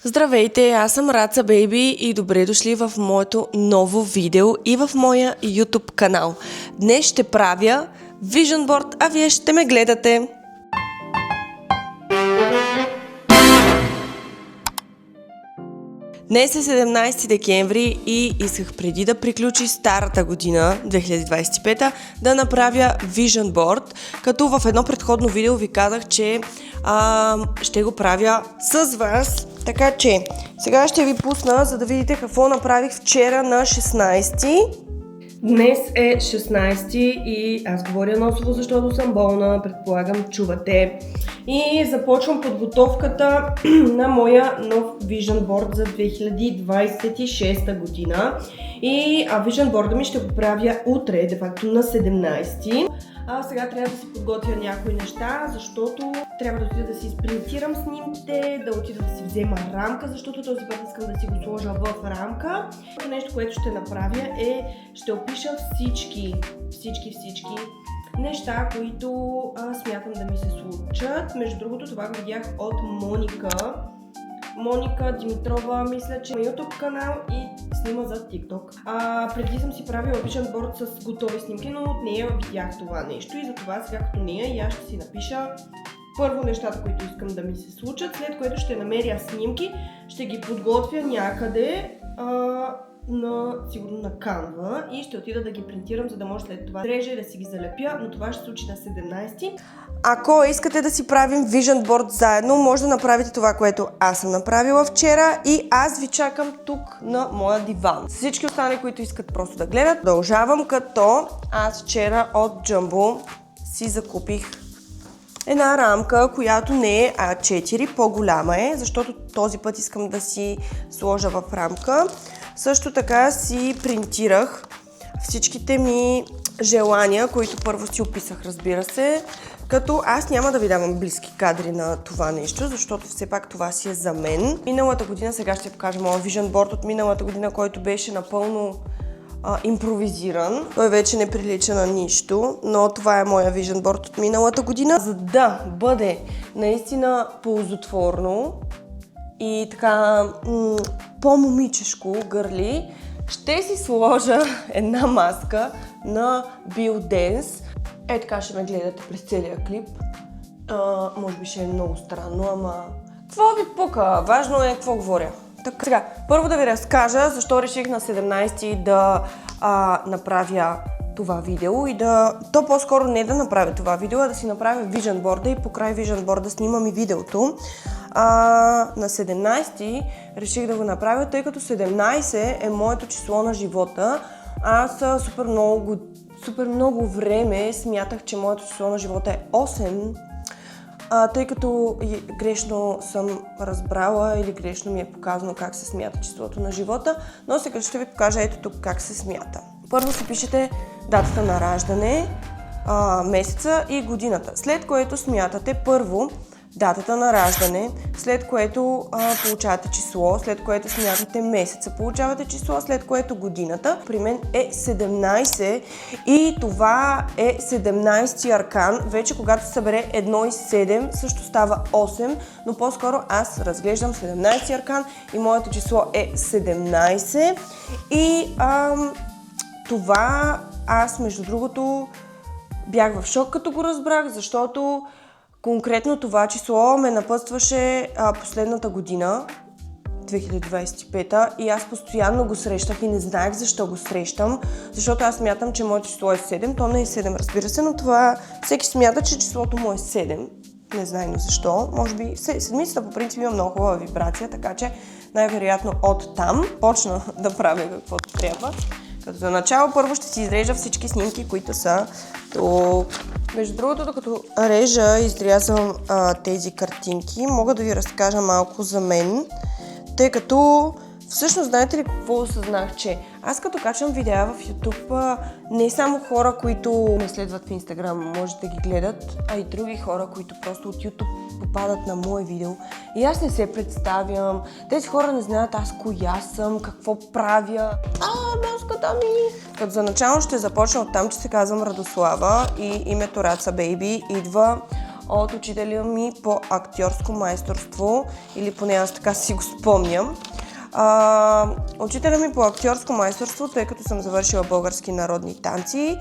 Здравейте, аз съм Раца Бейби и добре дошли в моето ново видео и в моя YouTube канал. Днес ще правя Vision Board, а вие ще ме гледате. Днес е 17 декември и исках преди да приключи старата година, 2025, да направя Vision Board, като в едно предходно видео ви казах, че ще го правя с вас. Така че, сега ще ви пусна, за да видите какво направих вчера на 16. Днес е 16 и аз говоря носово, защото съм болна, предполагам чувате. И започвам подготовката на моя нов Vision Board за 2026 година. И Vision Board ми ще го правя утре, де факто на 17. Сега трябва да си подготвя някои неща, защото трябва да отида да си изпринтирам снимките, да отида да си взема рамка, защото този път искам да си го сложа в рамка. Нещо, което ще направя ще опиша всички неща, които смятам да ми се случат. Между другото, това го видях от Моника Димитрова, мисля, че има YouTube канал и снима за TikTok. Преди съм си правила Vision Board с готови снимки, но от нея видях това нещо и затова сега като нея и аз ще си напиша първо нещата, които искам да ми се случат, след което ще намеря снимки, ще ги подготвя някъде сигурно на Canva и ще отида да ги принтирам, за да може след това режа и да си ги залепя, но това ще се случи на 17. Ако искате да си правим Vision Board заедно, може да направите това, което аз съм направила вчера и аз ви чакам тук на моя диван. Всички останали, които искат просто да гледат, продължавам, като аз вчера от Jumbo си закупих една рамка, която не е А4, по-голяма е, защото този път искам да си сложа в рамка. Също така си принтирах всичките ми желания, които първо си описах, разбира се, като аз няма да ви давам близки кадри на това нещо, защото все пак това си е за мен. Миналата година, сега ще покажа моя Vision Board от миналата година, който беше напълно импровизиран. Той вече не прилича на нищо, но това е моя Vision Board от миналата година. За да бъде наистина ползотворно и така по-момичешко гърли, ще си сложа една маска на BioDance. Така ще ме гледате през целия клип. Може би ще е много странно, ама какво ви пука? Важно е какво говоря. Так, сега, първо да ви разкажа защо реших на 17 да направя това видео и то по-скоро не да направя това видео, а да си направя Vision Board и покрай Vision Board да снимам и видеото. На 17 реших да го направя, тъй като 17 е моето число на живота. Аз супер много време смятах, че моето число на живота е 8, тъй като грешно съм разбрала или грешно ми е показано как се смята числото на живота, но сега ще ви покажа ето тук как се смята. Първо си пишете датата на раждане, месеца и годината, след което смятате първо датата на раждане, след което получавате число, след което смятате месеца, получавате число, след което годината. При мен е 17 и това е 17-ти аркан. Вече когато се събере 1 и 7 също става 8, но по-скоро аз разглеждам 17-ти аркан и моето число е 17. И това аз между другото бях в шок като го разбрах, защото конкретно това число ме напътстваше последната година, 2025, и аз постоянно го срещах и не знаех защо го срещам, защото аз смятам, че моето число е 7, то не е 7, разбира се, но това всеки смята, че числото му е 7, не знайно защо, може би седмицата по принцип има много хубава вибрация, така че най-вероятно от там почна да правя каквото трябва. Като за начало първо ще си изрежа всички снимки, които са тук. Между другото, докато режа, изрязвам тези картинки, мога да ви разкажа малко за мен, тъй като всъщност знаете ли какво осъзнах, че аз като качвам видеа в YouTube, не само хора, които ме следват в Instagram, може да ги гледат, а и други хора, които просто от YouTube попадат на мое видео. И аз не се представям, тези хора не знаят аз коя съм, какво правя. Маската ми! Като за начало ще започна от там, че се казвам Радослава и името Раца Бейби идва от учителя ми по актьорско майсторство, или поне аз така си го спомням. Учителя ми по актьорско майсторство, тъй като съм завършила български народни танци,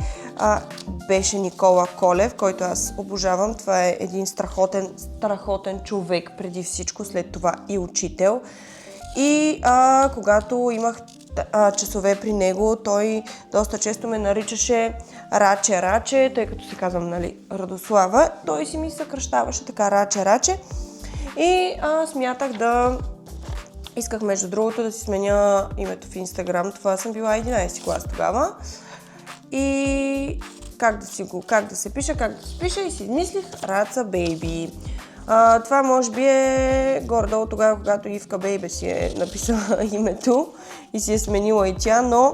беше Никола Колев, който аз обожавам. Това е един страхотен човек преди всичко, след това и учител. И когато имах часове при него, той доста често ме наричаше Раче, тъй като си казвам, нали, Радослава. Той си ми съкръщаваше така Раче. И смятах исках между другото да си сменя името в Инстаграм. Това съм била 11 клас тогава. И как да се пише и си измислих Раца Бейби. Това може би е горе-долу тогава, когато Ивка Бейбе си е написала името и си е сменила и тя, но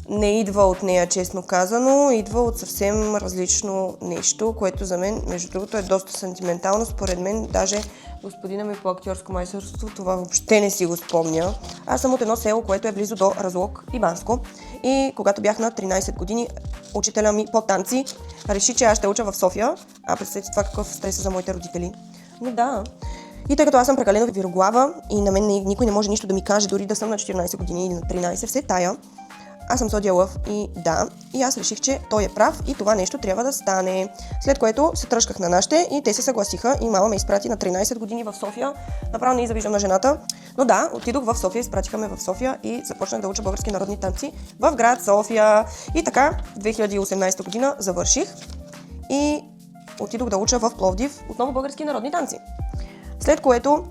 не идва от нея, честно казано, идва от съвсем различно нещо, което за мен, между другото, е доста сантиментално. Според мен, даже господина ми по актьорско майсторство, това въобще не си го спомня. Аз съм от едно село, което е близо до Разлог и Банско. И когато бях на 13 години, учителя ми по танци реши, че аз ще уча в София. Представете това какъв стрес за моите родители. Но да. И тъй като аз съм прекалено вироглава и на мен никой не може нищо да ми каже, дори да съм на 14 години или на 13, все тая. Аз съм Зодия Лъв и аз реших, че той е прав и това нещо трябва да стане. След което се тръшках на нашите и те се съгласиха и мама ме изпрати на 13 години в София. Направо не завиждам на жената. Но да, отидох в София, изпратиха ме в София и започнах да уча български народни танци в град София. И така, 2018 година завърших и отидох да уча в Пловдив отново български народни танци. След което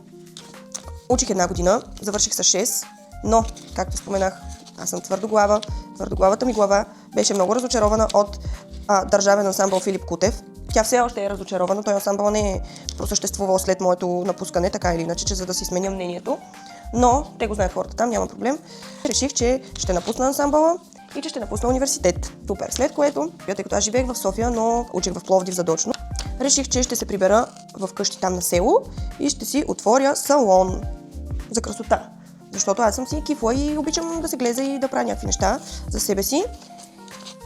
учих една година, завърших с 6, но, както споменах, аз съм твърдоглава. Твърдоглавата ми глава беше много разочарована от държавен ансамбъл Филип Кутев. Тя все още е разочарована, той ансамбъл не е просъществувал след моето напускане, така или иначе, че за да си сменя мнението. Но те го знаят хората там, няма проблем. Реших, че ще напусна ансамбъла и че ще напусна университет. Супер. След което, тъй като аз живеех в София, но учих в Пловдив задочно, реших, че ще се прибера в къщи там на село и ще си отворя салон за красота. Защото аз съм си кифла и обичам да се глеза и да правя някакви неща за себе си.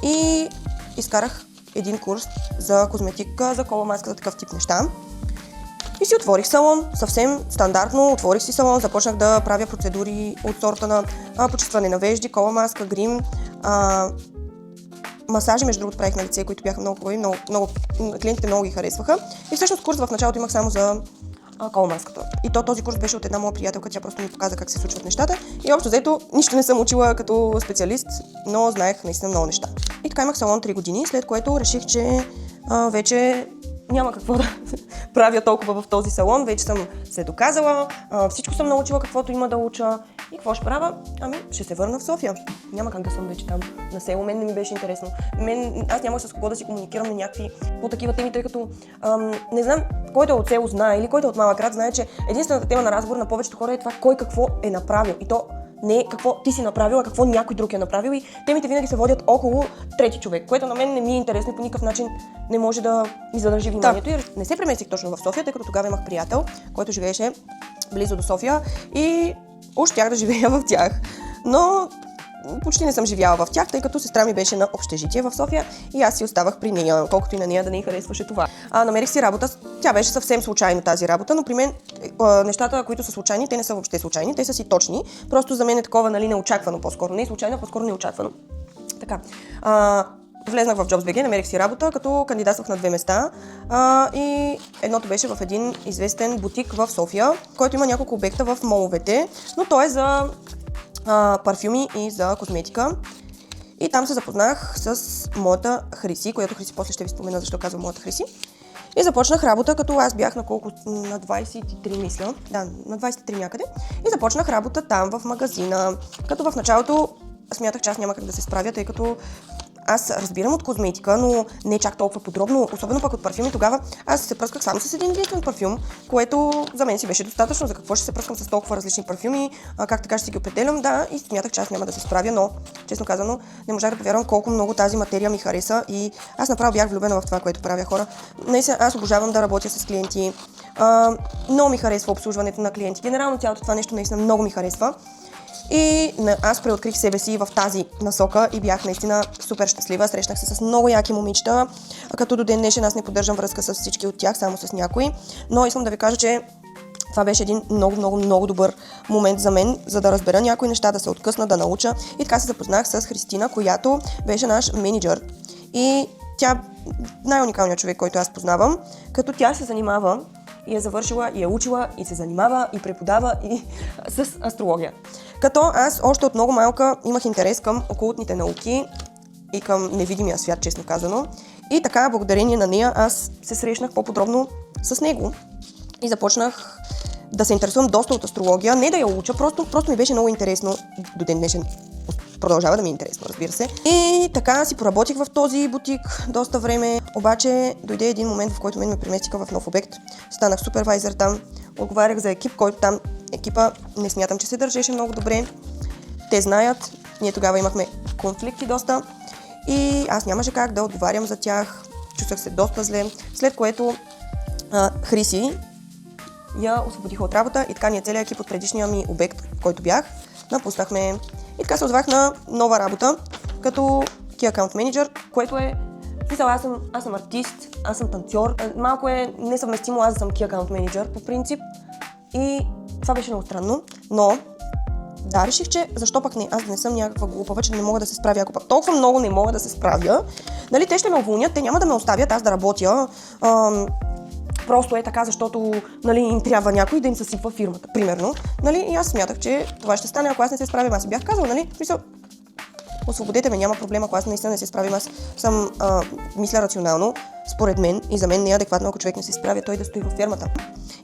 И изкарах един курс за козметика, за кола маска, за такъв тип неща. И си отворих салон, съвсем стандартно, отворих си салон, започнах да правя процедури от сорта на почистване на вежди, кола маска, грим, масажи, между другото правих на лице, които бяха много хубави, клиентите много ги харесваха. И всъщност курс в началото имах само за кола маската. И този курс беше от една моя приятелка, тя просто ми показа как се случват нещата. И общо взето нищо не съм учила като специалист, но знаех наистина много неща. И така имах салон 3 години, след което реших, че вече няма какво да правя толкова в този салон. Вече съм се доказала, всичко съм научила каквото има да уча. И какво ще правя? Ще се върна в София. Няма как да съм вече там на село. Мен не ми беше интересно. Аз нямах с кого да си комуникирам на някакви по такива теми, тъй като не знам, който е от село знае или който е от малък град знае, че единствената тема на разговор на повечето хора е това кой какво е направил. И то не е какво ти си направил, а какво някой друг е направил, и темите винаги се водят около трети човек, което на мен не ми е интересно и по никакъв начин не може да ми задържи вниманието. И не се преместих точно в София, тъй като тогава имах приятел, който живееше близо до София и уж щях да живея в тях. Но почти не съм живяла в тях, тъй като сестра ми беше на общежитие в София и аз си оставах при нея, колкото и на нея да не й харесваше това. Намерих си работа, тя беше съвсем случайно тази работа, но при мен нещата, които са случайни, те не са въобще случайни, те са си точни. Просто за мен е такова, нали, неочаквано по-скоро. Не е случайно, по-скоро неочаквано. Така. Влезнах в JobsBG, намерих си работа, като кандидатствах на 2 места и едното беше в един известен бутик в София, който има няколко обекта в моловете, но той е за парфюми и за козметика. И там се запознах с моята Хриси, която Хриси после ще ви спомена защо казвам моята Хриси. И започнах работа, като аз бях на колко? На 23, мисля. Да, на 23 някъде. И започнах работа там в магазина. Като в началото смятах, че аз няма как да се справя, тъй като аз разбирам от козметика, но не чак толкова подробно, особено пък от парфюми. Тогава аз се пръсках само с един единствен парфюм, което за мен си беше достатъчно. За какво ще се пръскам с толкова различни парфюми, как така ще си ги определям, да, и смятах, че аз няма да се справя, но честно казано не можах да повярвам колко много тази материя ми хареса и аз направо бях влюбена в това, което правя, хора. Наистина, аз обожавам да работя с клиенти, Много ми харесва обслужването на клиенти. Генерално цялото това нещо наистина много ми харесва. И аз преоткрих себе си в тази насока и бях наистина супер щастлива. Срещнах се с много яки момичета, като до ден днешен аз не поддържам връзка с всички от тях, само с някои. Но искам да ви кажа, че това беше един много добър момент за мен, за да разбера някои неща, да се откъсна, да науча. И така се запознах с Христина, която беше наш менеджер. И тя най-уникалният човек, който аз познавам, като тя се занимава и е завършила, и е учила, и се занимава, и преподава и с астрология. Като аз още от много малка имах интерес към окултните науки и към невидимия свят, честно казано. И така, благодарение на нея, аз се срещнах по-подробно с него и започнах да се интересувам доста от астрология. Не да я уча, просто ми беше много интересно. До ден днешен продължава да ми е интересно, разбира се. И така си поработих в този бутик доста време. Обаче дойде един момент, в който ме преместиха в нов обект. Станах супервайзър там. Отговарях за екип, който там екипа не смятам, че се държеше много добре. Те знаят. Ние тогава имахме конфликти доста. И аз нямаше как да отговарям за тях. Чувствах се доста зле. След което Хриси я освободиха от работа и така ние целият екип от предишния ми обект, в който бях, напуснахме. И така се отзвах на нова работа, като Key Account Manager, което е... Аз съм артист, аз съм танцор. Малко е несъвместимо аз да съм Key Account Manager по принцип. И това беше много странно, но да, реших, че защо пък не, аз да не съм някаква глупава, че не мога да се справя. Ако пък толкова много не мога да се справя, нали, те ще ме уволнят, те няма да ме оставят аз да работя. Просто е така, защото нали, им трябва някой да им съсипва фирмата, примерно. Нали, и аз смятах, че това ще стане, ако аз не се справям. Аз си бях казала, нали, освободете ме, няма проблем, ако аз наистина не се справим. Аз съм мисля рационално, според мен, и за мен не е адекватно, ако човек не се справя, той да стои във фирмата.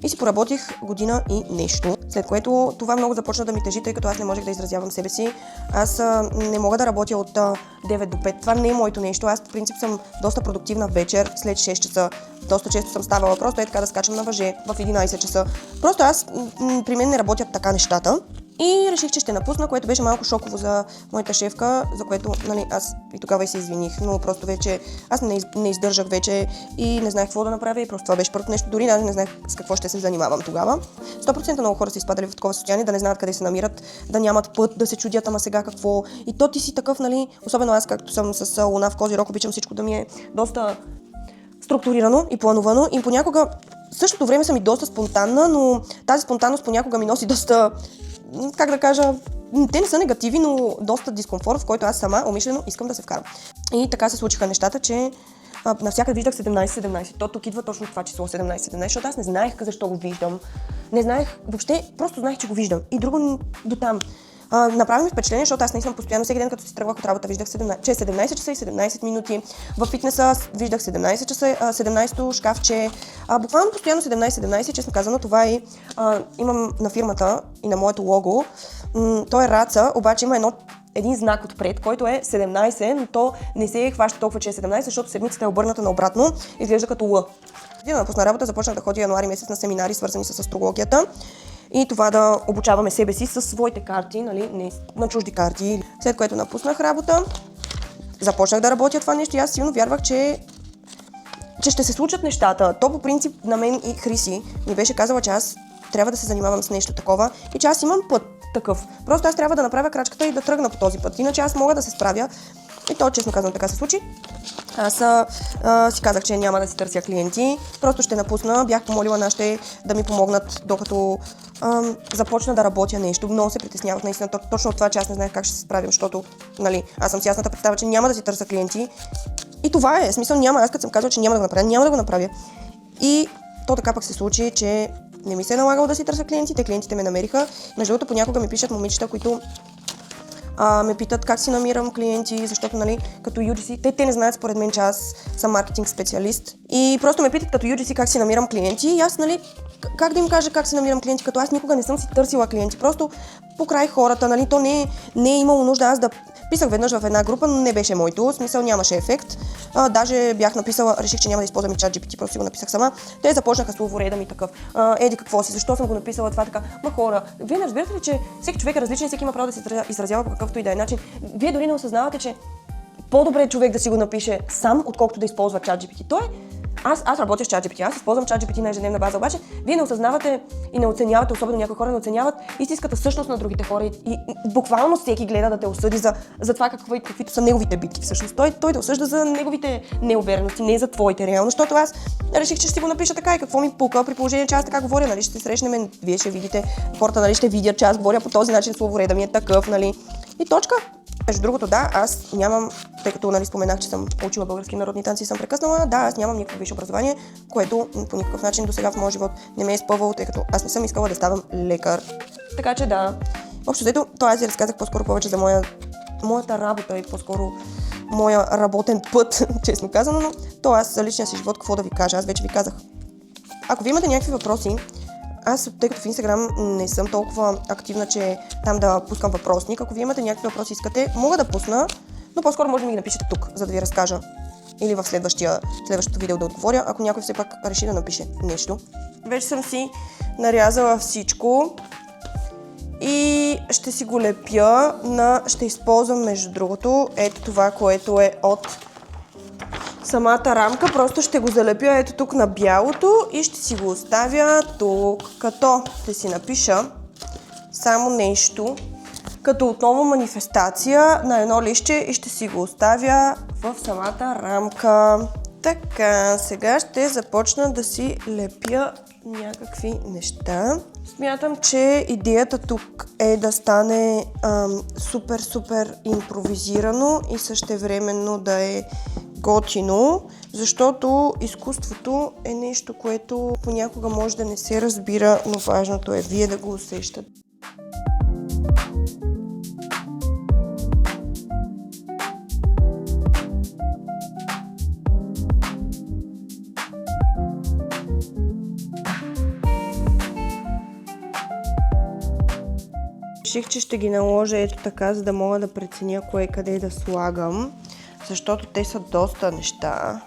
И си поработих година и нещо, след което това много започна да ми тежи, тъй като аз не можех да изразявам себе си. Аз не мога да работя от 9 до 5. Това не е моето нещо. Аз в принцип съм доста продуктивна вечер, след 6 часа. Доста често съм ставала просто така да скачам на въже в 11 часа. Просто при мен не работят така нещата. И реших, че ще напусна, което беше малко шоково за моята шефка, за което нали, аз и тогава и се извиних, но просто вече аз не издържах вече и не знаех какво да направя и просто това беше първото нещо, дори не знаех с какво ще се занимавам тогава. 100% много хора са изпадали в такова състояние, да не знаят къде се намират, да нямат път, да се чудят, ама сега какво. И то ти си такъв, нали, особено аз, както съм с луна в Козирог, обичам всичко да ми е доста структурирано и плановано и понякога в същото време съм и доста спонтанна, но тази спонтанност понякога ми носи доста, как да кажа, те не са негативи, но доста дискомфорт, в който аз сама умишлено искам да се вкарам. И така се случиха нещата, че навсякъде виждах 17-17. То тук идва точно това число 17-17, защото аз не знаех защо го виждам. Не знаех, въобще просто знаех, че го виждам. И друго до там. Направи ми впечатление, защото аз наистина постоянно всеки ден, като си тръгвах от работа, виждах 17 часа и 17 минути. В фитнеса виждах 17 часа, 17-то шкафче. Буквално постоянно 17-17, честно казано, това е. Имам на фирмата и на моето лого. То е раца, обаче има един знак отпред, който е 17, но то не се хваща толкова, че е 17, защото седмицата е обърната наобратно, изглежда като Л. Преди да напусна работа, започнах да ходя януари месец на семинари, свързани с астрологията. И това да обучаваме себе си със своите карти, нали, не на чужди карти. След което напуснах работа, започнах да работя това нещо и аз силно вярвах, че ще се случат нещата. То по принцип на мен и Хриси ми беше казала, че аз трябва да се занимавам с нещо такова и че аз имам път такъв. Просто аз трябва да направя крачката и да тръгна по този път. Иначе аз мога да се справя. И то, честно казвам, така се случи. Аз си казах, че няма да си търся клиенти. Просто ще напусна. Бях помолила нашите да ми помогнат, докато започна да работя нещо. Много се притеснявах наистина точно от това, че аз не знаех как ще се справим, защото нали, аз съм с ясната представа, че няма да си търся клиенти. И това е. Смисъл няма. Аз като съм казала, че няма да го направя, няма да го направя. И то така пък се случи, че не ми се е налагало да си търся клиенти. Клиентите ме намериха. Между другото, понякога ми пишат момичета, които ме питат как си намирам клиенти, защото, нали, като UGC, те не знаят според мен, че аз съм маркетинг специалист. И просто ме питат като UGC как си намирам клиенти и аз, нали, как да им кажа как си намирам клиенти, като аз никога не съм си търсила клиенти, просто покрай хората, нали, то не е имало нужда аз да писах веднъж в една група, но не беше моето, в смисъл нямаше ефект. Даже бях написала, реших, че няма да използвам и ChatGPT, просто си го написах сама. Те започнаха словореда ми такъв. Еди какво си, защо съм го написала това така? Ма хора, вие не разбирате ли, че всеки човек е различен, всеки има право да се изразява по какъвто и да е начин. Вие дори не осъзнавате, че по-добре е човек да си го напише сам, отколкото да използва ChatGPT. Аз работя с ChatGPT, аз използвам ChatGPT на ежедневна база, обаче вие не осъзнавате и не оценявате, особено някои хора не оценяват истинската същност на другите хора и буквално всеки гледа да те осъди за това каквито са неговите битки. Всъщност той да осъжда за неговите неуверености, не за твоите реално, защото аз реших, че ще си го напиша така и какво ми пука, при положение, че аз така говоря, нали, ще се срещнем, вие ще видите, хората, нали, ще видят, че аз говоря по този начин, словореда ми е такъв, нали, и точка. Между другото, да, аз нямам, тъй като, нали, споменах, че съм учила български народни танци и съм прекъснала, да, аз нямам никакво висше образование, което по никакъв начин до сега в моя живот не ме е изпълвало, тъй като аз не съм искала да ставам лекар. Така че да, общо взето, то аз ви разказах по-скоро повече за моята работа и по-скоро моя работен път, честно казано, но то аз за личния си живот, какво да ви кажа, аз вече ви казах. Ако ви имате някакви въпроси, аз, тъй като в Инстаграм не съм толкова активна, че там да пускам въпросник, ако ви имате някакви въпроси искате, мога да пусна, но по-скоро може да ми ги напишете тук, за да ви разкажа. Или в следващото видео да отговоря, ако някой все пак реши да напише нещо. Вече съм си нарязала всичко и ще си го лепя ще използвам между другото ето това, което е от самата рамка, просто ще го залепя ето тук на бялото и ще си го оставя тук, като ще си напиша само нещо, като отново манифестация на едно листче и ще си го оставя в самата рамка. Така, сега ще започна да си лепя някакви неща. Смятам, че идеята тук е да стане супер импровизирано и същевременно да е готино, защото изкуството е нещо, което понякога може да не се разбира, но важното е вие да го усещате. Реших, че ще ги наложа ето така, за да мога да преценя кое къде да слагам, защото те са доста неща.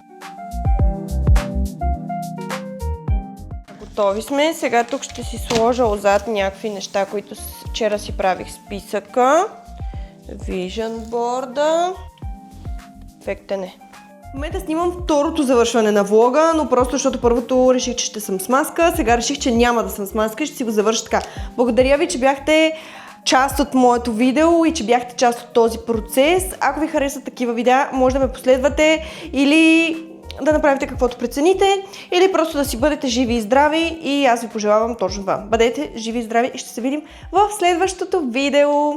Готови сме. Сега тук ще си сложа отзад някакви неща, които вчера си правих списъка. Vision board-а. Ефектене. В момента снимам второто завършване на влога, но просто защото първото реших, че ще съм с маска. Сега реших, че няма да съм с маска и ще си го завърша така. Благодаря ви, че бяхте част от моето видео и че бяхте част от този процес. Ако ви харесват такива видеа, може да ме последвате или да направите каквото прецените, или просто да си бъдете живи и здрави и аз ви пожелавам точно това. Бъдете живи и здрави и ще се видим в следващото видео.